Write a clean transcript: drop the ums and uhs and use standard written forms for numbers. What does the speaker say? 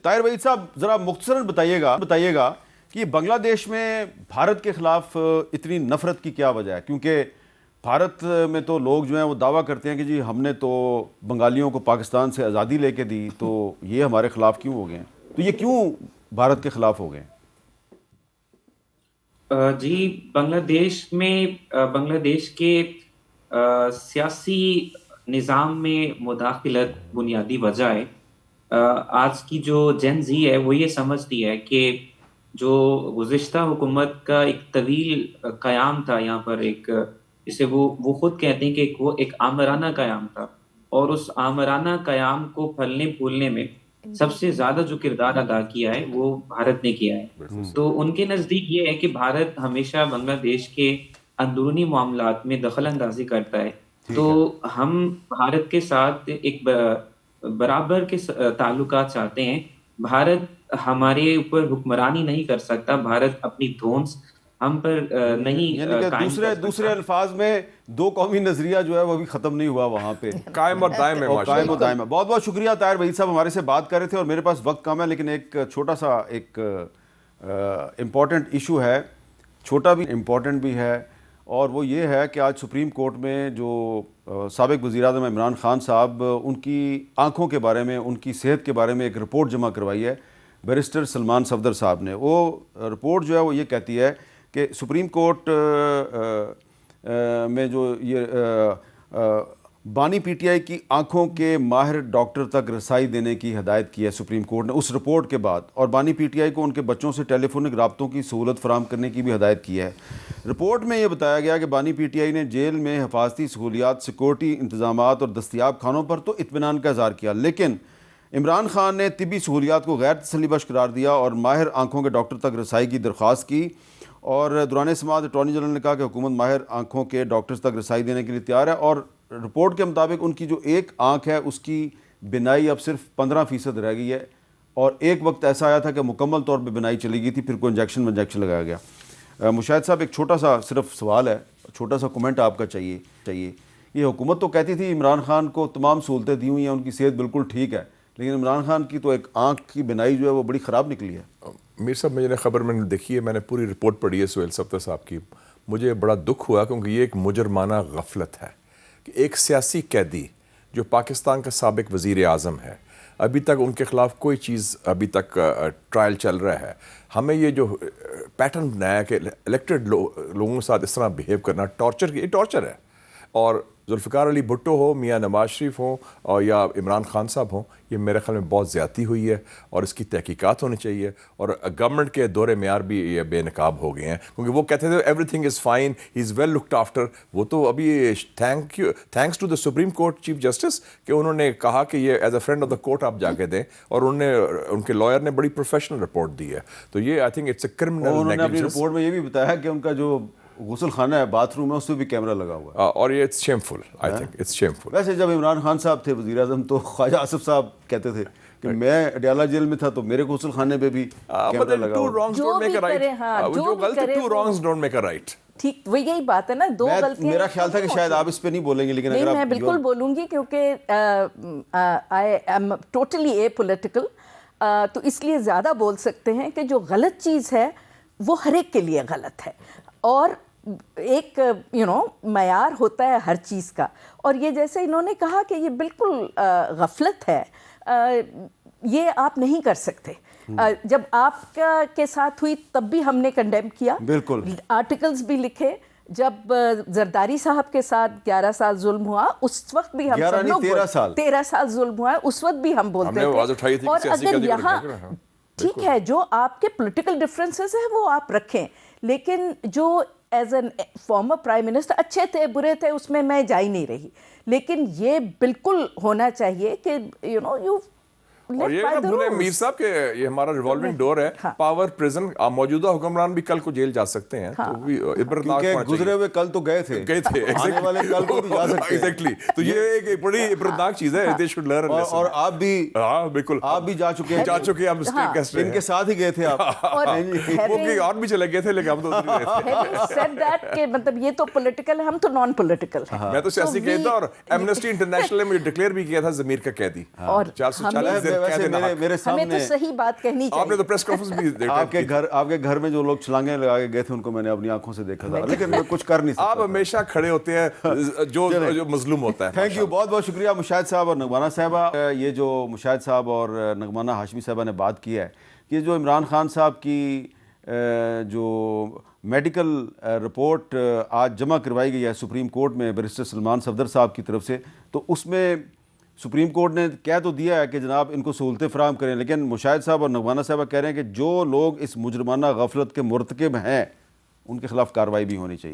ताहिर वहीद साहब, ज़रा मुख्तसरन बताइएगा कि बांग्लादेश में भारत के ख़िलाफ़ इतनी नफ़रत की क्या वजह है? क्योंकि भारत में तो लोग जो हैं वो दावा करते हैं कि जी हमने तो बंगालियों को पाकिस्तान से आज़ादी लेके दी, तो ये हमारे ख़िलाफ़ क्यों हो गए हैं? तो ये क्यों भारत के ख़िलाफ़ हो गए हैं? जी, बांग्लादेश के सियासी निज़ाम में मुदाखलत बुनियादी वजह है। आज की जो जेन ज़ी है वो ये समझती है कि जो गुज़िश्ता हुकूमत का एक तवील क़याम था यहाँ पर, एक जिसे वो खुद कहते हैं कि वो एक आमराना क़याम था, और उस आमराना क़याम को फलने-फूलने में सबसे ज़्यादा जो किरदार अदा किया है वो भारत ने किया है। तो उनके नज़दीक ये है कि भारत हमेशा बांग्लादेश के अंदरूनी मामलात में दखल-अंदाज़ी करता है। तो ठीक है। हम भारत के साथ एक बराबर के ताल्लुकात चाहते हैं। भारत हमारे ऊपर हुक्मरानी नहीं कर सकता, भारत अपनी धौंस हम पर नहीं यानी कि कायम कर दूसरे सकता। अल्फाज में दो कौमी नज़रिया जो है वो भी ख़त्म नहीं हुआ वहाँ पे। कायम और दायम है और कायम माशाल्लाह। और दायम है। बहुत बहुत शुक्रिया ताहिर वहीद साहब, हमारे से बात कर रहे थे और मेरे पास वक्त कम है, लेकिन एक छोटा सा इम्पॉर्टेंट इशू है, छोटा भी इम्पॉर्टेंट भी है, और वो ये है कि आज सुप्रीम कोर्ट में जो साबिक़ वज़ीर-ए-आज़म इमरान खान साहब, उनकी आँखों के बारे में, उनकी सेहत के बारे में एक रिपोर्ट जमा करवाई है बैरिस्टर सलमान सफदर साहब ने। वो रिपोर्ट जो है वो ये कहती है कि सुप्रीम कोर्ट में जो ये बानी पीटीआई की आंखों के माहिर डॉक्टर तक रसाई देने की हदायत की है सुप्रीम कोर्ट ने उस रिपोर्ट के बाद, और बानी पीटीआई को उनके बच्चों से टेलीफोनिक राब्तों की सहूलत फराहम करने की भी हदायत की है। रिपोर्ट में ये बताया गया कि बानी पीटीआई ने जेल में हिफाजती सहूलियात, सिक्योरिटी इंतजामात और दस्तियाब खानों पर तो इत्मीनान का इज़हार किया, लेकिन इमरान खान ने तिबी सहूलियात को गैर तसल्ली बख्श करार दिया और माहिर आँखों के डॉक्टर तक रसाई की दरख्वास्त की। और दौरान समाअत अटॉर्नी जनरल ने कहा कि हुकूमत माहिर आँखों के डॉक्टर्स तक रसाई देने के लिए तैयार है, और रिपोर्ट के मुताबिक उनकी जो एक आँख है उसकी बिनाई अब सिर्फ 15% रह गई है, और एक वक्त ऐसा आया था कि मुकम्मल तौर पर बिनाई चली गई थी, फिर कोई इंजेक्शन लगाया गया। मुशाहिद साहब, एक छोटा सा सिर्फ सवाल है, छोटा सा कमेंट आपका चाहिए। ये हुकूमत तो कहती थी इमरान खान को तमाम सहूलतें दी हुई हैं, उनकी सेहत बिल्कुल ठीक है, लेकिन इमरान खान की तो एक आँख की बिनाई जो है वो बड़ी ख़राब निकली है। मीर साहब, मैंने खबर मैंने देखी है, मैंने पूरी रिपोर्ट पढ़ी है सुहेल सफदर साहब की। मुझे बड़ा दुख हुआ क्योंकि ये एक मुजरमाना गफलत है कि एक सियासी कैदी जो पाकिस्तान का साबिक वज़ीर आज़म है, अभी तक उनके ख़िलाफ़ कोई चीज़ अभी तक ट्रायल चल रहा है। हमें ये जो पैटर्न बनाया कि इलेक्टेड लोगों के साथ इस तरह बिहेव करना टॉर्चर है। और जुल्फ़िकार अली भुट्टो हो, मियाँ नवाज शरीफ हो, और या इमरान खान साहब हों, ये मेरे ख्याल में बहुत ज़्यादती हुई है और इसकी तहकीकात होनी चाहिए। और गवर्नमेंट के दौरे मेयार भी ये बेनकाब हो गए हैं, क्योंकि वो कहते थे everything is fine, he is well looked after. वो तो अभी thanks to the supreme court chief justice कि उन्होंने कहा कि ये as a friend of the court आप जाके दें, और उनके लॉयर ने बड़ी प्रोफेशनल रिपोर्ट दी है। तो ये I think it's a criminal उन्होंने अपनी नेग्लिजेंस। रिपोर्ट में ये भी बताया कि उनका जो गुसल खाना है, बाथरूम है, उस पर भी कैमरा लगा हुआ है। और ये it's shameful, I think it's shameful. वैसे जब इमरान खान साहब थे वज़ीर आज़म, तो ख्वाजा आसिफ साहब कहते थे कि मैं अडयाला जेल में था तो मेरे गुसल खाने पे भी कैमरा लगा जो भी करे, हाँ, जो भी करे, two wrongs don't make a right। ठीक, वो यही बात है ना, दो गलतियां। मेरा ख्याल था कि शायद आप इस पे नहीं बोलेंगे, लेकिन नहीं, अगर मैं बिल्कुल बोलूंगी क्योंकि आई एम टोटली एपॉलिटिकल, तो इसलिए ज़्यादा बोल सकते हैं कि जो गलत चीज़ है वो हर एक के लिए गलत है, और एक मयार होता है हर चीज़ का। और ये जैसे इन्होंने कहा कि ये बिल्कुल गफलत है, ये आप नहीं कर सकते। जब आपका के साथ हुई तब भी हमने कंडेम किया, बिल्कुल आर्टिकल्स भी लिखे। जब जरदारी साहब के साथ 11 साल जुल्म हुआ, उस वक्त भी हम सब लोग 13 साल जुल्म हुआ है, उस वक्त भी हम बोलते थे। और अगर यहाँ ठीक है, जो आपके पॉलिटिकल डिफरेंसेस हैं वो आप रखें, लेकिन जो as an former prime minister अच्छे थे बुरे थे उसमें मैं जा ही नहीं रही, लेकिन ये बिल्कुल होना चाहिए कि यू और ये ना भूलें मीर साहब के ये हमारा रिवॉल्विंग डोर है। हाँ। पावर प्रिजन, मौजूदा हुक्मरान भी कल को जेल जा सकते हैं। हाँ। तो क्योंकि गुजरे हुए कल तो गए थे आने वाले कल को भी जा सकते हैं। एग्जैक्टली, तो ये एक बड़ी इब्रतनाक चीज है। They should learn. और आप भी, हाँ बिल्कुल, आप भी जा चुके हैं। हम इनके साथ ही गए थे आप, और भी चले गए थे, लेकिन हम तो उधर गए थे। मतलब ये तो पॉलिटिकल है, हम तो नॉन पॉलिटिकल हैं। मैं तो सियासी कैदी था, और एमनेस्टी इंटरनेशनल ने मुझे डिक्लेयर भी किया था ज़मीर का कैदी। और 440 जो वैसे कैद मेरे मेरे हमें सामने तो सही बात कहनी चाहिए। आपने तो प्रेस कॉन्फ्रेंस भी देखा आपके घर में जो लोग छलांगे लगा के गए थे उनको मैंने अपनी आंखों से देखा था, लेकिन मैं कुछ कर नहीं सकता आप था। हमेशा खड़े होते हैं जो मजलूम होता है। थैंक यू, बहुत बहुत शुक्रिया मुशाहिद साहब और नगमाना साहबा। ये जो मुशाहिद साहब और नगमाना हाशमी साहबा ने बात की है कि जो इमरान खान साहब की जो मेडिकल रिपोर्ट आज जमा करवाई गई है सुप्रीम कोर्ट में बैरिस्टर सलमान सफदर साहब की तरफ से, तो उसमें सुप्रीम कोर्ट ने कह तो दिया है कि जनाब इनको सहूलतें फराहम करें, लेकिन मुशाहिद साहब और नगमाना साहबा कह रहे हैं कि जो लोग इस मुजरमाना गफलत के मुर्तकिब हैं उनके खिलाफ कार्रवाई भी होनी चाहिए।